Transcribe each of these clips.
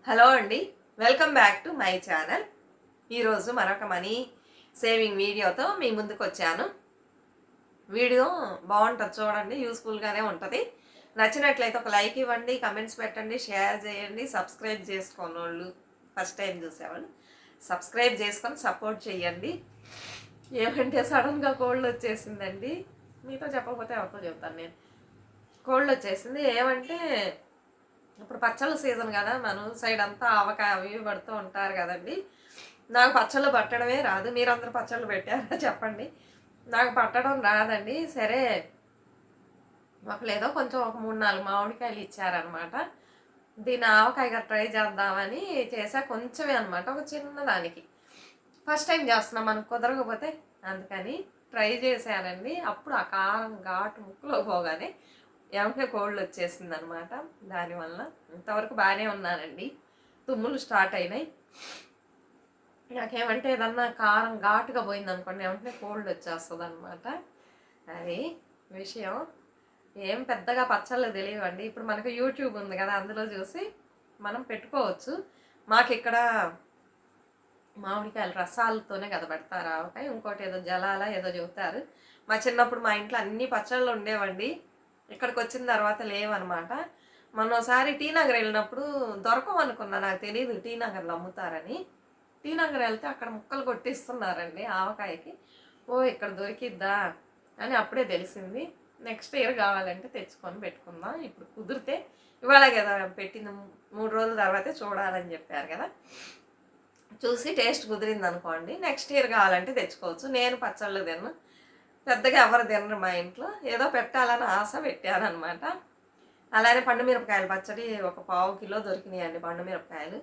Hello అండి, welcome back to my channel. ఈరోజు మరొక మనీ సేవింగ్ వీడియోతో మీ ముందుకు వచ్చాను. వీడియో బాగుంటుంది, చూడండి, యూస్ఫుల్గానే ఉంటుంది. నచ్చినట్లయితే ఒక లైక్ ఇవ్వండి, కమెంట్స్ పెట్టండి, షేర్ చేయండి. సబ్స్క్రైబ్ చేసుకోని వాళ్ళు, ఫస్ట్ టైం చూసేవాళ్ళు సబ్స్క్రైబ్ చేసుకొని సపోర్ట్ చేయండి. ఏమంటే సడన్గా కోల్డ్ వచ్చేసిందండి. మీతో చెప్పకపోతే ఎవరితో చెప్తాను నేను. కోల్డ్ వచ్చేసింది. ఏమంటే ఇప్పుడు పచ్చళ్ళ సీజన్ కదా, మన సైడ్ అంతా ఆవకాయ అవి పడుతూ ఉంటారు కదండి. నాకు పచ్చళ్ళు పట్టడమే రాదు. మీరందరూ పచ్చళ్ళు పెట్టారా చెప్పండి. నాకు పట్టడం రాదండి. సరే, ఒకలేదో కొంచెం ఒక 3-4 మామిడికాయలు ఇచ్చారనమాట. దీన్ని ఆవకాయగా ట్రై చేద్దామని చేసా. కొంచెమే అనమాట, ఒక చిన్నదానికి. ఫస్ట్ టైం చేస్తున్నాం, మనకు కుదరకపోతే అందుకని ట్రై చేశానండి. అప్పుడు ఆ కారం ఘాటు ముక్కులో పోగానే ఏమంటే కోల్డ్ వచ్చేసింది అనమాట. దానివల్ల ఇంతవరకు బాగానే ఉన్నానండి. తుమ్ములు స్టార్ట్ అయినాయి. నాకేమంటే ఏదన్నా కారం ఘాటుగా పోయింది అనుకోండి, ఏమంటే కోల్డ్ వచ్చేస్తుంది అనమాట. అది విషయం. ఏం పెద్దగా పచ్చళ్ళు తెలియవండి. ఇప్పుడు మనకు యూట్యూబ్ ఉంది కదా, అందులో చూసి మనం పెట్టుకోవచ్చు. మాకు ఇక్కడ మామిడికాయలు రసాలతోనే కదా పెడతారు ఆవకాయ. ఇంకోటి ఏదో జలాల ఏదో చెబుతారు. మా చిన్నప్పుడు మా ఇంట్లో అన్ని పచ్చళ్ళు ఉండేవండి. ఇక్కడికి వచ్చిన తర్వాత లేవన్నమాట. మొన్నోసారి టీ నగర్ వెళ్ళినప్పుడు దొరకవు అనుకున్నా, నాకు తెలియదు టీ నగర్లో అమ్ముతారని. టీ నగర్ వెళ్తే అక్కడ ముక్కలు కొట్టిస్తున్నారండి ఆవకాయకి. ఓ, ఇక్కడ దొరికిద్దా అని అప్పుడే తెలిసింది. నెక్స్ట్ ఇయర్ కావాలంటే తెచ్చుకొని పెట్టుకుందాం. ఇప్పుడు కుదిరితే, ఇవాళ కదా పెట్టింది, 3 రోజుల తర్వాతే చూడాలని చెప్పారు కదా, చూసి టేస్ట్ కుదిరింది అనుకోండి నెక్స్ట్ ఇయర్ కావాలంటే తెచ్చుకోవచ్చు. నేను పచ్చళ్ళు తిన్ను, పెద్దగా ఎవరు తినరు మా ఇంట్లో. ఏదో పెట్టాలని ఆశ పెట్టానమాట. అలానే పండుమిరపకాయలు పచ్చడి ఒక 1/4 కిలో దొరికినాయండి. పండుమిరపకాయలు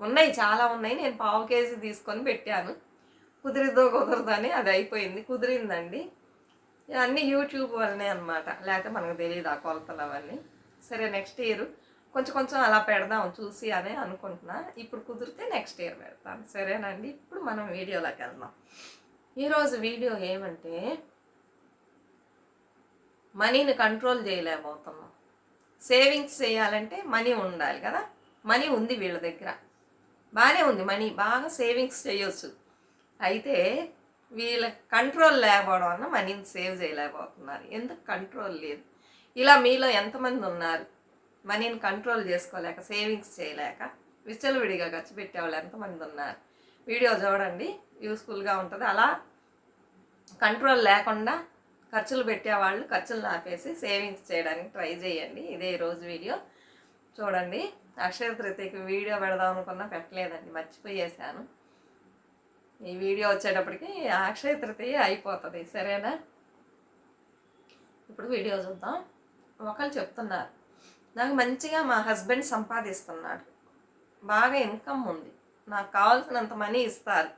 ఉన్నాయి, చాలా ఉన్నాయి. నేను 1/4 కేజీ తీసుకొని పెట్టాను. కుదిరిద్దో కుదరదని అది అయిపోయింది. కుదిరిందండి. అన్నీ యూట్యూబ్ వల్లనే అనమాట, లేకపోతే మనకు తెలియదు ఆ కొలతలు అవన్నీ. సరే, నెక్స్ట్ ఇయర్ కొంచెం కొంచెం అలా పెడదాం చూసి అని అనుకుంటున్నా. ఇప్పుడు కుదిరితే నెక్స్ట్ ఇయర్ పెడతాను. సరేనండి, ఇప్పుడు మనం వీడియోలోకి వెళ్దాం. ఈరోజు వీడియో ఏమంటే, మనీని కంట్రోల్ చేయలేకపోతున్నాం. సేవింగ్స్ చేయాలంటే మనీ ఉండాలి కదా. మనీ ఉంది వీళ్ళ దగ్గర, బాగానే ఉంది మనీ, బాగా సేవింగ్స్ చేయొచ్చు. అయితే వీళ్ళ కంట్రోల్ లేకపోవడం వల్ల మనీని సేవ్ చేయలేకపోతున్నారు. ఎందుకు కంట్రోల్ లేదు? ఇలా మీలో ఎంతమంది ఉన్నారు మనీని కంట్రోల్ చేసుకోలేక, సేవింగ్స్ చేయలేక విచ్చలవిడిగా ఖర్చు పెట్టేవాళ్ళు ఎంతమంది ఉన్నారు? వీడియో చూడండి, యూస్ఫుల్గా ఉంటుంది. అలా కంట్రోల్ లేకుండా ఖర్చులు పెట్టేవాళ్ళు ఖర్చులు ఆపేసి సేవింగ్స్ చేయడానికి ట్రై చేయండి. ఇదే ఈరోజు వీడియో చూడండి. అక్షయ తృతీయకి వీడియో పెడదాం అనుకున్నా, పెట్టలేదండి, మర్చిపోయేసాను. ఈ వీడియో వచ్చేటప్పటికి అక్షయ తృతీయ అయిపోతుంది. సరేనా, ఇప్పుడు వీడియో చూద్దాం. ఒకళ్ళు చెప్తున్నారు, నాకు మంచిగా మా హస్బెండ్ సంపాదిస్తున్నాడు, బాగా ఇన్కమ్ ఉంది, నాకు కావాల్సినంత మనీ ఇస్తారు,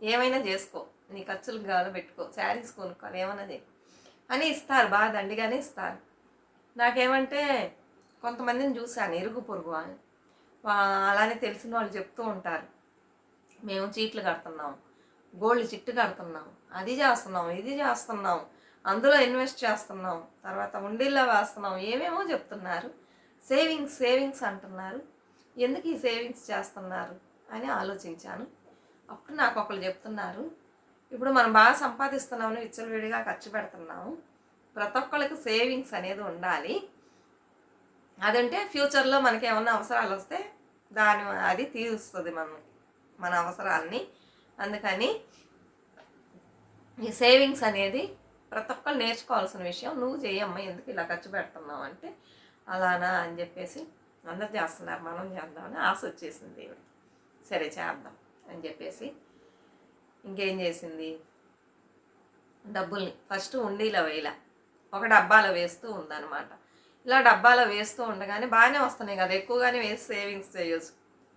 ఏమైనా చేసుకో, నీ ఖర్చులకు కాదు పెట్టుకో, శారీస్ కొనుక్కోవాలి, ఏమైనా చేయి అని ఇస్తారు, బాగా దండిగానే ఇస్తారు. నాకేమంటే కొంతమందిని చూశాను, ఇరుగు పొరుగు అని, అలానే తెలిసిన వాళ్ళు చెప్తూ ఉంటారు, మేము చీట్లు కడుతున్నాం, గోల్డ్ చిట్టు కడుతున్నాం, అది చేస్తున్నాం, ఇది చేస్తున్నాం, అందులో ఇన్వెస్ట్ చేస్తున్నాం, తర్వాత ఉండిల్లో వేస్తున్నాం, ఏమేమో చెప్తున్నారు. సేవింగ్స్ సేవింగ్స్ అంటున్నారు. ఎందుకు ఈ సేవింగ్స్ చేస్తున్నారు అని ఆలోచించాను. అప్పుడు నాకు ఒకళ్ళు చెప్తున్నారు, ఇప్పుడు మనం బాగా సంపాదిస్తున్నాము, విచ్చలవిడిగా ఖర్చు పెడుతున్నాము, ప్రతి ఒక్కళ్ళకి సేవింగ్స్ అనేది ఉండాలి. అదంటే ఫ్యూచర్లో మనకి ఏమన్నా అవసరాలు వస్తే అది తీరుస్తుంది మన అవసరాలని. అందుకని ఈ సేవింగ్స్ అనేది ప్రతి ఒక్కరు నేర్చుకోవాల్సిన విషయం. నువ్వు చేయమ్మా, ఎందుకు ఇలా ఖర్చు పెడుతున్నావు అంటే, అలానా అని చెప్పేసి అందరు చేస్తున్నారు, మనం చేద్దామని ఆశ వచ్చేసింది దేవుడికి. సరే చేద్దాం అని చెప్పేసి ఇంకేం చేసింది, డబ్బుల్ని ఫస్ట్ ఉండీలో వేయలే, ఒక డబ్బాలో వేస్తూ ఉందన్నమాట. ఇలా డబ్బాలో వేస్తూ ఉండగానే బాగానే వస్తున్నాయి కదా, ఎక్కువగానే వేసి సేవింగ్స్ చేయొచ్చు.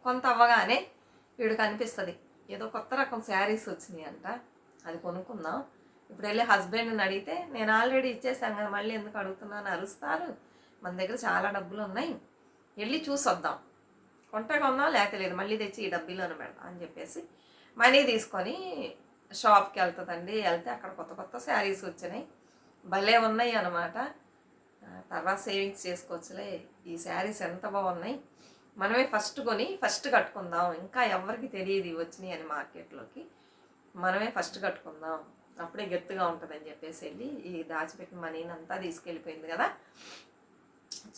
కొంత అవ్వగానే వీడికి అనిపిస్తుంది, ఏదో కొత్త రకం శారీస్ వచ్చినాయి అంట, అది కొనుక్కుందాం. ఇప్పుడు వెళ్ళి హస్బెండ్ని అడిగితే, నేను ఆల్రెడీ ఇచ్చేసాను కదా, మళ్ళీ ఎందుకు అడుగుతున్నాను అరుస్తారు, మన దగ్గర చాలా డబ్బులు ఉన్నాయి, వెళ్ళి చూసొద్దాం, కొంటే కొందాం, లేకపోతే లేదు, మళ్ళీ తెచ్చి ఈ డబ్బీలోనే పెడదాం అని చెప్పేసి మనీ తీసుకొని షాప్కి వెళ్తుందండి. వెళ్తే అక్కడ కొత్త కొత్త శారీస్ వచ్చినాయి, భలే ఉన్నాయి అన్నమాట. తర్వాత సేవింగ్స్ చేసుకోవచ్చులే, ఈ శారీస్ ఎంత బాగున్నాయి, మనమే ఫస్ట్ కొని ఫస్ట్ కట్టుకుందాం, ఇంకా ఎవరికి తెలియదు ఇవి వచ్చినాయి అని మార్కెట్లోకి, మనమే ఫస్ట్ కట్టుకుందాం, అప్పుడే గట్టిగా ఉంటుందని చెప్పేసి వెళ్ళి ఈ దాచిపెట్టిన మనీని అంతా తీసుకెళ్ళిపోయింది కదా.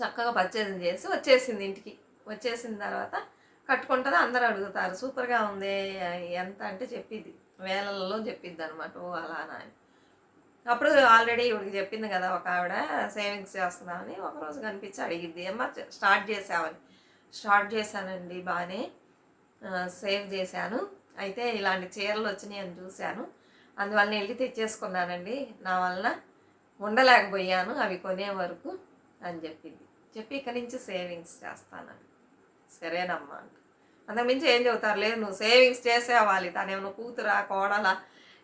చక్కగా పర్చేసింగ్ చేసి వచ్చేసింది ఇంటికి. వచ్చేసిన తర్వాత కట్టుకుంటుంది, అందరూ అడుగుతారు సూపర్గా ఉంది ఎంత అంటే చెప్పిద్ది, వేలల్లో చెప్పిద్ది అనమాట. ఓ అలానా అని. అప్పుడు ఆల్రెడీ ఇవిడికి చెప్పింది కదా ఒక ఆవిడ సేవింగ్స్ చేస్తున్నామని, ఒకరోజు కనిపించి అడిగిద్ది, అమ్మ స్టార్ట్ చేసావని. స్టార్ట్ చేశానండి, బాగానే సేవ్ చేశాను, అయితే ఇలాంటి చీరలు వచ్చినాయి అని చూశాను, అందువల్ల వెళ్ళి తెచ్చేసుకున్నానండి, నా వలన ఉండలేకపోయాను అవి కొనే వరకు అని చెప్పింది. చెప్పి ఇక్కడి నుంచి సేవింగ్స్ చేస్తానని. సరేనమ్మా అంట. అంతకుమించి ఏం చెబుతారు, లేదు నువ్వు సేవింగ్స్ చేసేవాలి, తనేమో కూతురా కోడలా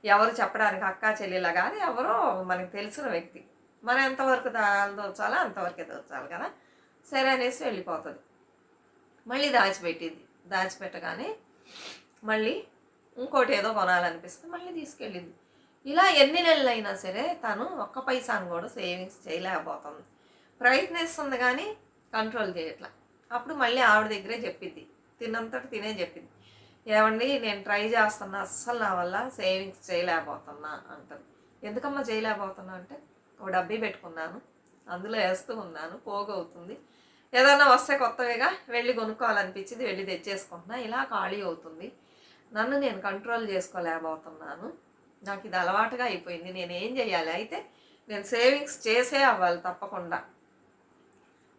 ఎవరు చెప్పడానికి, అక్క చెల్లెలా కాదు, ఎవరో మనకు తెలిసిన వ్యక్తి, మనం ఎంతవరకు దోచాలో అంతవరకే దోచాలి కదా. సరే అనేసి వెళ్ళిపోతుంది. మళ్ళీ దాచిపెట్టింది. దాచిపెట్టగానే మళ్ళీ ఇంకోటి ఏదో కొనాలనిపిస్తే మళ్ళీ తీసుకెళ్ళింది. ఇలా ఎన్ని నెలలు అయినా సరే తను ఒక్క పైసాను కూడా సేవింగ్స్ చేయలేకపోతుంది. ప్రయత్నిస్తుంది కానీ కంట్రోల్ చేయట్లా. అప్పుడు మళ్ళీ ఆవిడ దగ్గరే చెప్పింది, తిన్నంతటి తినే చెప్పింది, ఏమండి నేను ట్రై చేస్తున్నా, అస్సలు నా వల్ల సేవింగ్స్ చేయలేకపోతున్నా అంటుంది. ఎందుకమ్మా చేయలేకపోతున్నా అంటే, ఒక డబ్బీ పెట్టుకున్నాను, అందులో వేస్తూ ఉన్నాను, పోగవుతుంది, ఏదైనా వస్తే కొత్తవిగా వెళ్ళి కొనుక్కోవాలనిపించింది, వెళ్ళి తెచ్చేసుకుంటున్నా, ఇలా ఖాళీ అవుతుంది, నన్ను నేను కంట్రోల్ చేసుకోలేకపోతున్నాను, నాకు ఇది అలవాటుగా అయిపోయింది, నేనేం చేయాలి, అయితే నేను సేవింగ్స్ చేసే అవ్వాలి తప్పకుండా,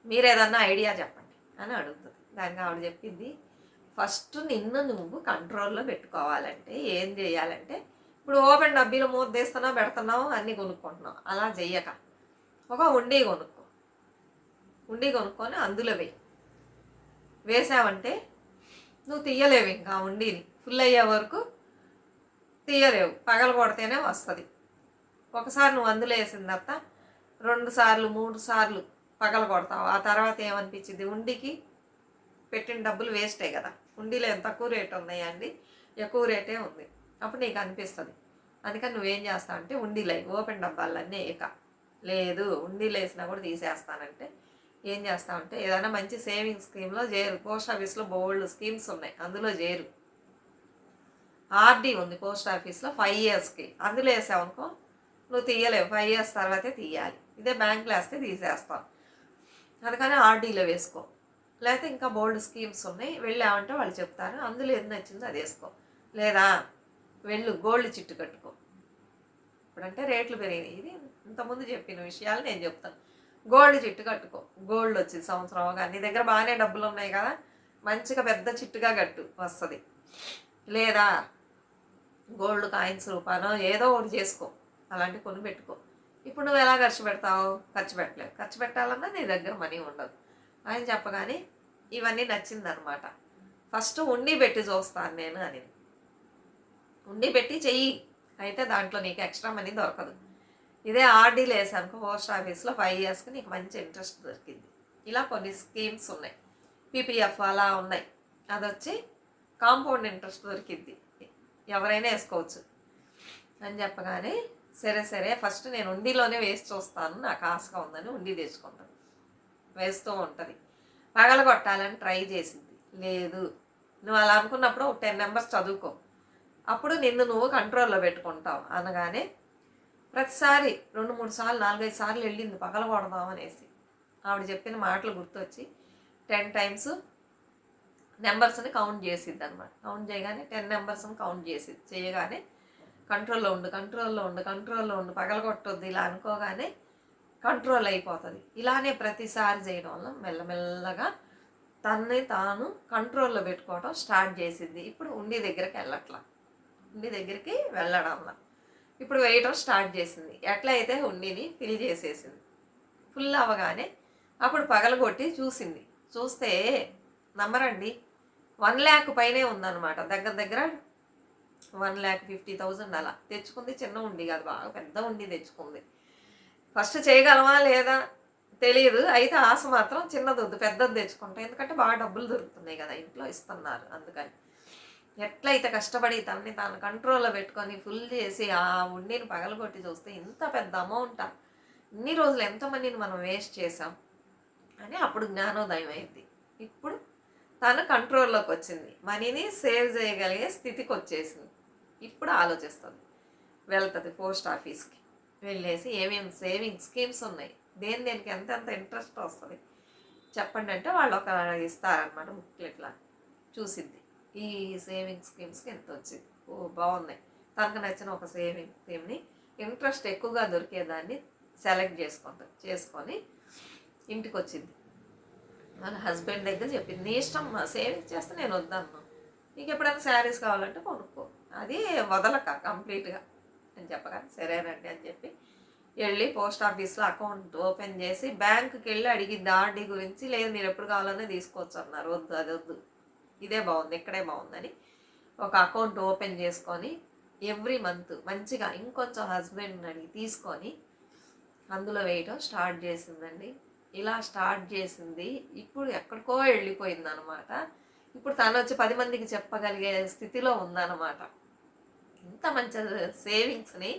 మీరు ఏదన్నా ఐడియా చెప్పండి అని అడుగుతుంది. దానికి ఆవిడ చెప్పింది, ఫస్ట్ నిన్ను నువ్వు కంట్రోల్లో పెట్టుకోవాలంటే ఏం చేయాలంటే, ఇప్పుడు ఓపెన్ డబ్బీలో మూత తీస్తున్నావు పెడుతున్నావు అన్నీ కొనుక్కుంటున్నావు, అలా చెయ్యక ఒక ఉండి కొనుక్కో, ఉండి కొనుక్కొని అందులో వేసావంటే నువ్వు తీయలేవు, ఇంకా ఉండిని ఫుల్ అయ్యే వరకు తీయలేవు, పగల కొడితేనే వస్తుంది. ఒకసారి నువ్వు అందులో వేసిన తర్వాత 2 సార్లు 3 సార్లు పగల కొడతావు, ఆ తర్వాత ఏమనిపించింది, ఉండికి పెట్టిన డబ్బులు వేస్టే కదా, ఉండిలో ఎంత తక్కువ రేటు ఉన్నాయండి, ఎక్కువ రేటే ఉంది, అప్పుడు నీకు అనిపిస్తుంది. అందుకని నువ్వేం చేస్తావు అంటే ఉండిలే ఓపెన్ డబ్బాలన్నీ లేదు ఉండిలు వేసినా కూడా తీసేస్తానంటే ఏం చేస్తామంటే ఏదైనా మంచి సేవింగ్ స్కీమ్లో చేరు. పోస్ట్ ఆఫీస్లో బోల్డ్ స్కీమ్స్ ఉన్నాయి, అందులో చేరు. ఆర్డీ ఉంది పోస్ట్ ఆఫీస్లో 5 ఇయర్స్కి, అందులో వేసావనుకో నువ్వు తీయలేవు, 5 ఇయర్స్ తర్వాతే తీయాలి. ఇదే బ్యాంకులో వేస్తే తీసేస్తాం, అందుకని ఆర్డీలో వేసుకో. లేకపోతే ఇంకా బోల్డ్ స్కీమ్స్ ఉన్నాయి, వెళ్ళామంటే వాళ్ళు చెప్తారు, అందులో ఏది నచ్చిందో అది వేసుకో. లేదా వెళ్ళు గోల్డ్ చిట్టు కట్టుకో. ఇప్పుడంటే రేట్లు పెరిగినాయి, ఇది ఇంతకుముందు చెప్పిన విషయాలు నేను చెప్తాను. గోల్డ్ చిట్టు కట్టుకో, గోల్డ్ వచ్చింది సంవత్సరంగా, నీ దగ్గర బాగానే డబ్బులు ఉన్నాయి కదా, మంచిగా పెద్ద చిట్టుగా కట్టు వస్తుంది. లేదా గోల్డ్ కాయిన్స్ రూపానో ఏదో ఒకటి చేసుకో, అలాంటివి కొని పెట్టుకో. ఇప్పుడు నువ్వు ఎలా ఖర్చు పెడతావు, ఖర్చు పెట్టలేవు, ఖర్చు పెట్టాలన్నా నీ దగ్గర మనీ ఉండదు. ఆయన చెప్పగానే ఇవన్నీ నచ్చిందనమాట. ఫస్ట్ ఉండి పెట్టి చూస్తాను నేను అని, ఉండి పెట్టి చెయ్యి, అయితే దాంట్లో నీకు ఎక్స్ట్రా మనీ దొరకదు. ఇదే ఆర్డీలు వేసానుకో పోస్ట్ ఆఫీస్లో 5 ఇయర్స్కి నీకు మంచి ఇంట్రెస్ట్ దొరికింది. ఇలా కొన్ని స్కీమ్స్ ఉన్నాయి, పీపీఎఫ్ అలా ఉన్నాయి, అది వచ్చి కాంపౌండ్ ఇంట్రెస్ట్ దొరికిద్ది, ఎవరైనా వేసుకోవచ్చు అని చెప్పగానే సరే ఫస్ట్ నేను ఉండిలోనే వేసి చూస్తాను, నాకు ఆశగా ఉందని ఉండి తెచ్చుకుంటాను, వేస్తూ ఉంటుంది. పగలగొట్టాలని ట్రై చేసింది, లేదు. నువ్వు అలా అనుకున్నప్పుడు 10 నెంబర్స్ చదువుకో, అప్పుడు నిన్ను నువ్వు కంట్రోల్లో పెట్టుకుంటావు అనగానే ప్రతిసారి 2-3 సార్లు 4-5 సార్లు వెళ్ళింది పగలగొడదాం అనేసి. ఆవిడ చెప్పిన మాటలు గుర్తొచ్చి 10 టైమ్స్ నెంబర్స్ని కౌంట్ చేసిద్ది అనమాట. కౌంట్ చేయగానే 10 నెంబర్స్ని కౌంట్ చేయగానే కంట్రోల్లో ఉండు పగలగొట్టొద్దు ఇలా అనుకోగానే కంట్రోల్ అయిపోతుంది. ఇలానే ప్రతిసారి చేయడం వల్ల మెల్లమెల్లగా తనని తాను కంట్రోల్లో పెట్టుకోవడం స్టార్ట్ చేసింది. ఇప్పుడు ఉండి దగ్గరికి వెళ్ళడంలా ఇప్పుడు వేయటం స్టార్ట్ చేసింది. ఎట్లయితే ఉండిని ఫిల్ చేసేసింది. ఫుల్ అవ్వగానే అప్పుడు పగలగొట్టి చూసింది. చూస్తే నమ్మరండి 1 lakh పైనే ఉందన్నమాట. దగ్గర 1,50,000 అలా తెచ్చుకుంది. చిన్న ఉండి కాదు, బాగా పెద్ద ఉండి తెచ్చుకుంది. ఫస్ట్ చేయగలమా లేదా తెలియదు, అయితే ఆశ మాత్రం చిన్నదొద్దు పెద్దది తెచ్చుకుంటాం, ఎందుకంటే బాగా డబ్బులు దొరుకుతున్నాయి కదా, ఇంట్లో ఇస్తున్నారు. అందుకని ఎట్లయితే కష్టపడి తనని తాను కంట్రోల్లో పెట్టుకొని ఫుల్ చేసి ఆ ఉండిని పగలగొట్టి చూస్తే ఇంత పెద్ద అమౌంట్, ఇన్ని రోజులు ఎంతమందిని మనం వేస్ట్ చేసాం అని అప్పుడు జ్ఞానోదయం అయింది. ఇప్పుడు తను కంట్రోల్లోకి వచ్చింది, మనీని సేవ్ చేయగలిగే స్థితికి వచ్చేసింది. ఇప్పుడు ఆలోచిస్తుంది, వెళ్తుంది పోస్ట్ ఆఫీస్కి, వెళ్ళేసి ఏమేమి సేవింగ్ స్కీమ్స్ ఉన్నాయి, దేనికి ఎంత ఇంట్రెస్ట్ వస్తుంది చెప్పండి అంటే వాళ్ళు ఒక ఇస్తారనమాట బుక్లెట్లా. చూసిద్ది, ఈ సేవింగ్ స్కీమ్స్కి ఎంత వచ్చింది, ఓ బాగున్నాయి, తనకు నచ్చిన ఒక సేవింగ్ స్కీమ్ని ఇంట్రెస్ట్ ఎక్కువగా దొరికేదాన్ని సెలెక్ట్ చేసుకొని ఇంటికి వచ్చింది. వాళ్ళ హస్బెండ్ దగ్గర చెప్పింది, నీ ఇష్టం సేవింగ్స్ చేస్తే నేను వద్దన్నా, నీకు ఎప్పుడైనా శారీస్ కావాలంటే కొనుక్కో, అది వదలక కంప్లీట్గా అని చెప్పగా సరేనండి అని చెప్పి వెళ్ళి పోస్ట్ ఆఫీస్లో అకౌంట్ ఓపెన్ చేసి బ్యాంకుకి వెళ్ళి అడిగింది ఆర్డీ గురించి. లేదు మీరు ఎప్పుడు కావాలనే తీసుకోవచ్చు అన్నారు. వద్దు, అది వద్దు, ఇదే బాగుంది, ఇక్కడే బాగుందని ఒక అకౌంట్ ఓపెన్ చేసుకొని ఎవ్రీ మంత్ మంచిగా ఇంకొంచెం హస్బెండ్ని అడిగి తీసుకొని అందులో వేయటం స్టార్ట్ చేసిందండి. ఇలా స్టార్ట్ చేసింది, ఇప్పుడు ఎక్కడికో వెళ్ళిపోయింది అనమాట. ఇప్పుడు తను వచ్చి 10 మందికి చెప్పగలిగే స్థితిలో ఉందన్నమాట. ఇంత మంచి సేవింగ్స్ని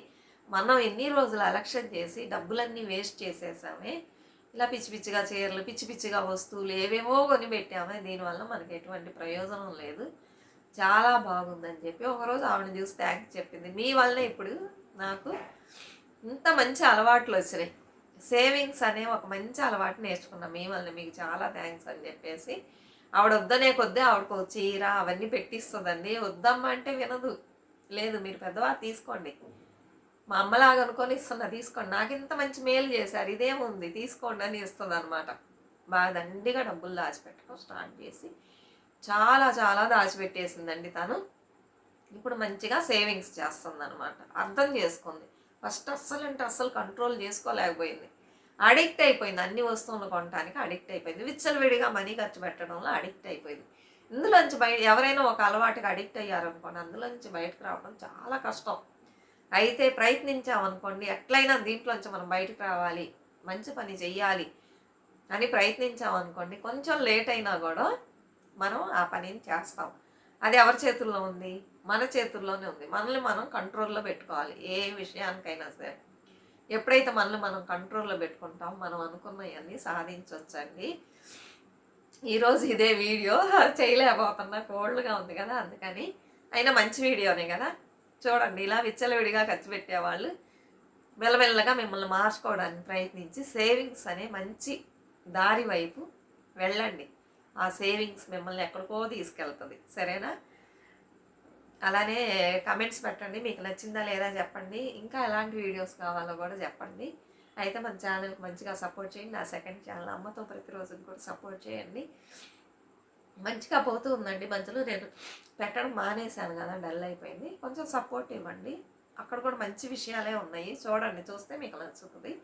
మనం ఎన్ని రోజులు అలక్ష్యం చేసి డబ్బులన్నీ వేస్ట్ చేసేసామే. ఇలా పిచ్చి పిచ్చిగా చీరలు, పిచ్చి పిచ్చిగా వస్తువులు ఏవేవో కొని పెట్టామే, దీనివల్ల మనకి ఎటువంటి ప్రయోజనం లేదు, చాలా బాగుందని చెప్పి ఒకరోజు ఆవిడని చూసి థ్యాంక్స్ చెప్పింది. మీ వల్లనే ఇప్పుడు నాకు ఇంత మంచి అలవాట్లు వచ్చినాయి, సేవింగ్స్ అనే ఒక మంచి అలవాటు నేర్చుకున్నాం మీ వల్ల, మీకు చాలా థ్యాంక్స్ అని చెప్పేసి ఆవిడ వద్దనే కొద్ది ఆవిడకు చీర అవన్నీ పెట్టిస్తుందండి. వద్దమ్మా అంటే వినదు. లేదు మీరు పెద్దవారు తీసుకోండి, మా అమ్మలాగా అనుకొని ఇస్తున్నా, తీసుకోండి, నాకు ఇంత మంచి మేలు చేశారు, ఇదేముంది తీసుకోండి అని ఇస్తుంది అనమాట. బాగా దండిగా డబ్బులు దాచిపెట్టడం స్టార్ట్ చేసి చాలా చాలా దాచిపెట్టేసిందండి తను. ఇప్పుడు మంచిగా సేవింగ్స్ చేస్తుంది అనమాట. అర్థం చేసుకుంది. ఫస్ట్ అస్సలు కంట్రోల్ చేసుకోలేకపోయింది, అడిక్ట్ అయిపోయింది, అన్ని వస్తువులు కొనడానికి అడిక్ట్ అయిపోయింది, విచ్చలవిడిగా మనీ ఖర్చు పెట్టడంలో అడిక్ట్ అయిపోయింది. ఇందులోంచి ఎవరైనా ఒక అలవాటుకి అడిక్ట్ అయ్యారనుకోండి, అందులోంచి బయటకు రావడం చాలా కష్టం. అయితే ప్రయత్నించామనుకోండి, ఎట్లయినా దీంట్లోంచి మనం బయటకు రావాలి, మంచి పని చెయ్యాలి అని ప్రయత్నించామనుకోండి, కొంచెం లేట్ అయినా కూడా మనం ఆ పనిని చేస్తాం. అది ఎవరి చేతుల్లో ఉంది? మన చేతుల్లోనే ఉంది. మనల్ని మనం కంట్రోల్లో పెట్టుకోవాలి ఏ విషయానికైనా సరే. ఎప్పుడైతే మనల్ని మనం కంట్రోల్లో పెట్టుకుంటాం, మనం అనుకున్నవన్నీ సాధించవచ్చండి. ఈరోజు ఇదే వీడియో చేయలేకపోతున్నా, కోల్డ్గా ఉంది కదా, అందుకని. అయినా మంచి వీడియోనే కదా, చూడండి. ఇలా విచ్చలవిడిగా ఖర్చు పెట్టేవాళ్ళు మెల్లమెల్లగా మిమ్మల్ని మార్చుకోవడానికి ప్రయత్నించి సేవింగ్స్ అనే మంచి దారి వైపు వెళ్ళండి. ఆ సేవింగ్స్ మిమ్మల్ని ఎక్కడికో తీసుకెళ్తుంది, సరేనా? అలానే కమెంట్స్ పెట్టండి, మీకు నచ్చిందా లేదా చెప్పండి. ఇంకా ఎలాంటి వీడియోస్ కావాలో కూడా చెప్పండి. అయితే మన ఛానల్కి మంచిగా సపోర్ట్ చేయండి. నా సెకండ్ ఛానల్ అమ్మతో ప్రతిరోజు కూడా సపోర్ట్ చేయండి. మంచిగా పోతూ ఉందండి. మధ్యలో నేను పెట్టడం మానేశాను కదా, డల్ అయిపోయింది. కొంచెం సపోర్ట్ ఇవ్వండి. అక్కడ కూడా మంచి విషయాలే ఉన్నాయి, చూడండి, చూస్తే మీకు నచ్చుతుంది.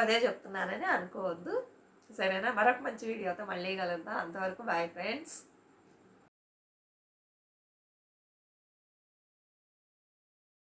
పదే చెప్తున్నానని అనుకోవద్దు, సరేనా? మరొక మంచి వీడియోతో మళ్ళీ కలుద్దాం. అంతవరకు బాయ్ ఫ్రెండ్స్.